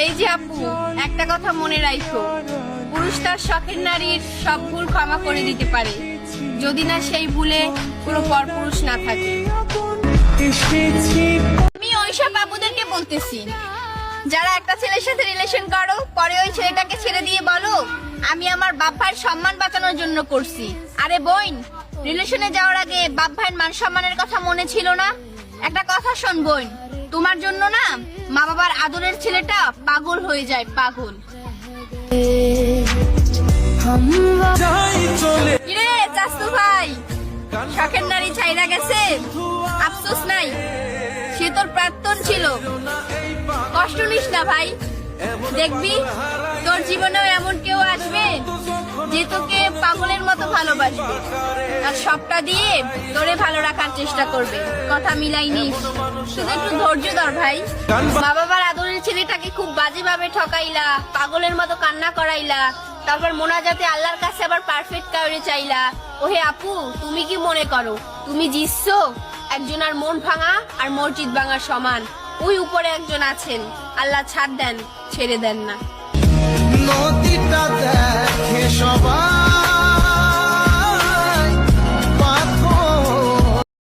এই যে আপু, একটা কথা মনে রাখো, পুরুষ তার শখের নারীর সব ভুল ক্ষমা করে দিতে পারে, যদি না সেই ভুলে কোনো পরপুরুষ না থাকে। আমি ওইসব বাবুদেরকে বলতেছি, যারা একটা ছেলের সাথে রিলেশন করো, পরে ওই ছেলেটাকে ছেড়ে দিয়ে বলো আমি আমার বাপ ভাইয়ের সম্মান বাঁচানোর জন্য করছি। আরে বোন, রিলেশনে যাওয়ার আগে বাপ ভাইয়ের মান সম্মানের কথা মনে ছিল না? একটা কথা শোন বোন, তোমার জন্য না মা বাবার আদরের ছেলেটা পাগল হয়ে যায়, পাগল। কিরে চাস্তু ভাই, শখের নারী ছাইরা গেছে, আফসোস নাই, সে তোর প্রাক্তন ছিল। কষ্ট নিস না ভাই, দেখবি তোর জীবনেও এমন কেউ আসবে যে তোকে পাগলের মতো ভালোবাসবে আর সবটা দিয়ে তোরে ভালো রাখার চেষ্টা করবে। কথা মিলাই নিস, শুধু একটু ধৈর্য ধর ভাই। মা বাবার আদরের ছেলেটাকে খুব বাজেভাবে ঠকাইলা, পাগলের মতো কান্না করাইলা, তারপর মোনাজাতে আল্লাহর কাছে আবার পারফেক্ট কাউরে চাইলা। ওহে আপু, তুমি কি মনে করো তুমি জিতছো? একজনের মন ভাঙা আর মসজিদ ভাঙা সমান। ওই উপরে একজন আছেন, আল্লাহ ছাড় দেন, ছেড়ে দেন না।